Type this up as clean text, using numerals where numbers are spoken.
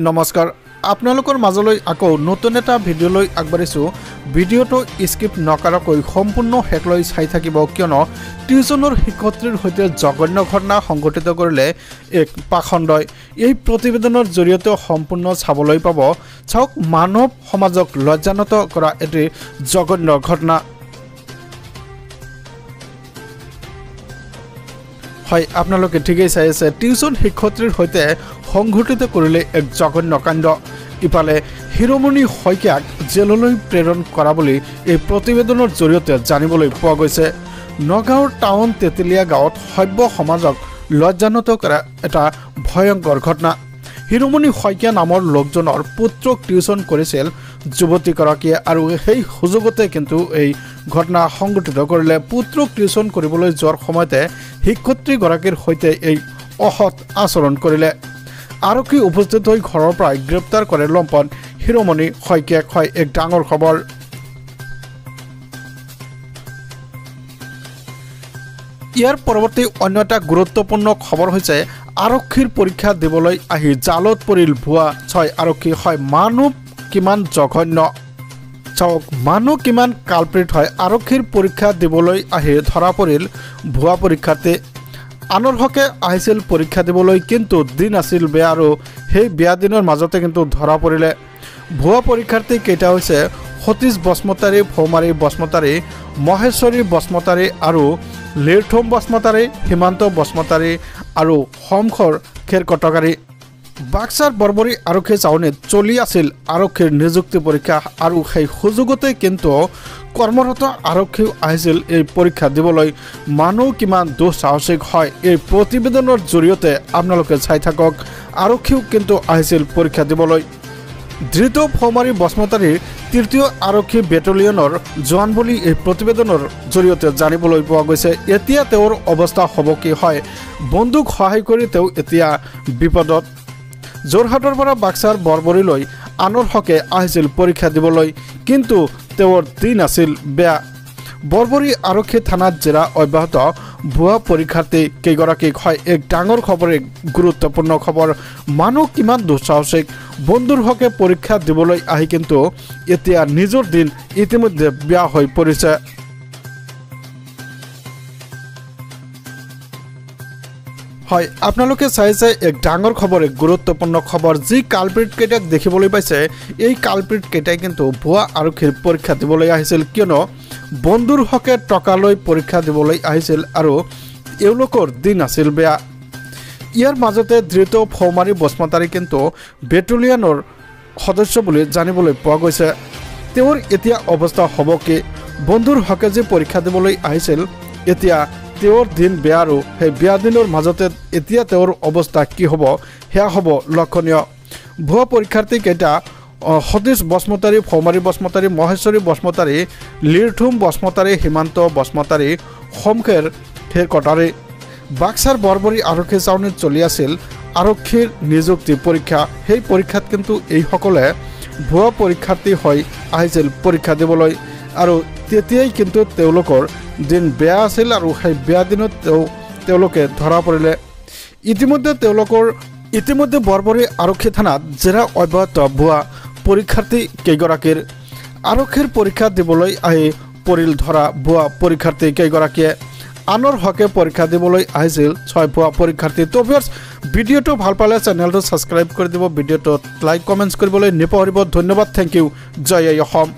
নমস্কাৰ আপোনালোকৰ মাজলৈ আকৌ নতুন এটা ভিডিঅ'লৈ আগবাঢ়িছো ভিডিঅ'টো স্কিপ নকৰাকৈ সম্পূৰ্ণ হেকলৈ চাই থাকিব কিয়নো টিউচনৰ শিক্ষাৰ্থীৰ হৈতে জঘন্য ঘটনা সংঘটিত কৰিলে এক পাখণ্ডই এই প্ৰতিবেদনৰ জৰিয়তে সম্পূৰ্ণ চাবলৈ পাব চাওক মানৱ সমাজক লজ্জানত কৰা এটি জঘন্য ঘটনা হয় আপোনালোকে ঠিকই চাই আছে টিউচন শিক্ষাৰ্থীৰ হৈতে সংঘটিত কৰিলে এক জঘন্য কাণ্ড ইফালে হিৰমণি শইকীয়াক জেললৈ প্ৰেৰণ কৰা বুলি এই প্ৰতিবেদনৰ জৰিয়তে জানিবলৈ পোৱা গৈছে নগাঁৱৰ টাউন তেতেলিয়া গাঁৱত সভ্য সমাজক লজ্জানত কৰা এটা ভয়ংকৰ ঘটনা হিৰমণি শইকীয়া নামৰ লোকজনৰ পুত্ৰক টিউচন কৰিছিল যুৱতীগৰাকীয়ে আৰু সেই সুযোগতে কিন্তু এই ঘটনা সংঘটিত কৰিলে পুত্ৰক টিউচন কৰিবলৈ যোৱাৰ সময়তে শিক্ষাৰ্থীগৰাকীৰ হৈতে এই অসৎ আচৰণ কৰিলে আৰক্ষী উপস্থিত হৈ ঘৰৰ পৰা গ্ৰেপ্তাৰ কৰে লম্পন হিৰমণি শইকীয়াক হয় এক ডাঙৰ খবৰ ইয়াৰ পৰৱৰ্তী অন্য এটা গুৰুত্বপূৰ্ণ খবৰ হৈছে আৰক্ষীৰ পৰীক্ষা দিবলৈ আহি জালত পৰিল ভুৱা ছয় আৰক্ষী হয় মানুহ কিমান জঘন্য চাওক মানুহ কিমান কালপ্ৰিট হয় আৰক্ষীৰ পৰীক্ষা দিবলৈ আহি ধৰা পৰিল ভুৱা পৰীক্ষাৰ্থী আনৰ হকে আহিছিল পৰীক্ষা দিবলৈ কিন্তু দিন আছিল বেয়া আৰু সেই বেয়া দিনৰ মাজতে কিন্তু ধৰা পৰিলে ভুৱা পৰীক্ষাৰ্থী কেইটা হৈছে সতীশ বসমতাৰী ফৌমাৰী বসমতাৰী মহেশ্বৰী বসমতাৰী আৰু লিৰথম বসমতাৰী হিমান্ত বসমতাৰী আৰু সমখৰ খেৰকটকাৰী বাক্সাৰ বৰবৰী আৰক্ষী চাউনীত চলি আছিল আৰক্ষীৰ নিযুক্তি পৰীক্ষা আৰু সেই সুযোগতে কিন্তু কৰ্মৰত আৰক্ষীও আহিছিল এই পৰীক্ষা দিবলৈ মানুহ কিমান দুঃসাহসিক হয় এই প্ৰতিবেদনৰ জৰিয়তে আপোনালোকে চাই থাকক আৰক্ষীও কিন্তু আহিছিল পৰীক্ষা দিবলৈ ধৃত ফৌমাৰী বসমতাৰীৰ তৃতীয় আৰক্ষী বেটেলিয়নৰ জোৱান বুলি এই প্ৰতিবেদনৰ জৰিয়তে জানিবলৈ পোৱা গৈছে এতিয়া তেওঁৰ অৱস্থা হ'ব কি হয় বন্দুক সহায় কৰি তেওঁ এতিয়া বিপদত যোৰহাটৰ পৰা বাক্সাৰ বৰবৰীলৈ আনৰ হকে আহিছিল পৰীক্ষা দিবলৈ কিন্তু তেওঁৰ দিন আছিল বেয়া বৰবৰী আৰক্ষী থানাত জেৰা অব্যাহত ভুৱা পৰীক্ষাৰ্থী কেইগৰাকীক হয় এক ডাঙৰ খবৰ এক গুৰুত্বপূৰ্ণ খবৰ মানুহ কিমান দুঃসাহসিক বন্ধুৰ হকে পৰীক্ষা দিবলৈ আহি কিন্তু এতিয়া নিজৰ দিন ইতিমধ্যে বেয়া হৈ পৰিছে হয় আপোনালোকে চাইছে এক ডাঙৰ খবৰ এক গুৰুত্বপূৰ্ণ খবৰ যি কালপ্ৰিট কেইটাক দেখিবলৈ পাইছে এই কালপ্ৰিট কেইটাই কিন্তু ভুৱা আৰক্ষীৰ পৰীক্ষা দিবলৈ আহিছিল কিয়নো বন্ধুৰ হকে টকালৈ পৰীক্ষা দিবলৈ আহিছিল আৰু এওঁলোকৰ দিন আছিল বেয়া ইয়াৰ মাজতে ধৃত ফৌমাৰী বসমতাৰী কিন্তু বেটেলিয়নৰ সদস্য বুলি জানিবলৈ পোৱা গৈছে তেওঁৰ এতিয়া অৱস্থা হ'ব কি বন্ধুৰ হকে যে পৰীক্ষা দিবলৈ আহিছিল এতিয়া তেওঁৰ দিন বেয়া আৰু সেই বেয়া দিনৰ মাজতে এতিয়া তেওঁৰ অৱস্থা কি হ'ব সেয়া হ'ব লক্ষণীয় ভুৱা পৰীক্ষাৰ্থী কেইটা সতীশ বসমতাৰী ফৌমাৰী বসমতাৰী মহেশ্বৰী বসমতাৰী লিৰথুম বসমতাৰী হিমান্ত বসমতাৰী সমখেৰ খেৰকটাৰী বাক্সাৰ বৰবৰী আৰক্ষী চাউনীত চলি আছিল আৰক্ষীৰ নিযুক্তি পৰীক্ষা সেই পৰীক্ষাত কিন্তু এইসকলে ভুৱা পৰীক্ষাৰ্থী হৈ আহিছিল পৰীক্ষা দিবলৈ আৰু তেতিয়াই কিন্তু তেওঁলোকৰ দিন বেয়া আছিল আৰু সেই বেয়া দিনত তেওঁলোকে ধৰা পৰিলে ইতিমধ্যে বৰবৰী আৰক্ষী থানাত জেৰা অব্যাহত ভুৱা পৰীক্ষাৰ্থী কেইগৰাকীৰ আৰক্ষীৰ পৰীক্ষা দিবলৈ আহি পৰিল ধৰা ভুৱা পৰীক্ষাৰ্থী কেইগৰাকীয়ে আনৰ হকে পৰীক্ষা দিবলৈ আহিছিল 6 ভুৱা পৰীক্ষাৰ্থী তো ভিউয়াৰ্স ভিডিঅ'টো ভাল পালে চেনেলটো ছাবস্ক্ৰাইব কৰি দিব ভিডিঅ'টোত লাইক কমেণ্টছ কৰিবলৈ নাপাহৰিব ধন্যবাদ থেংক ইউ জয় অসম।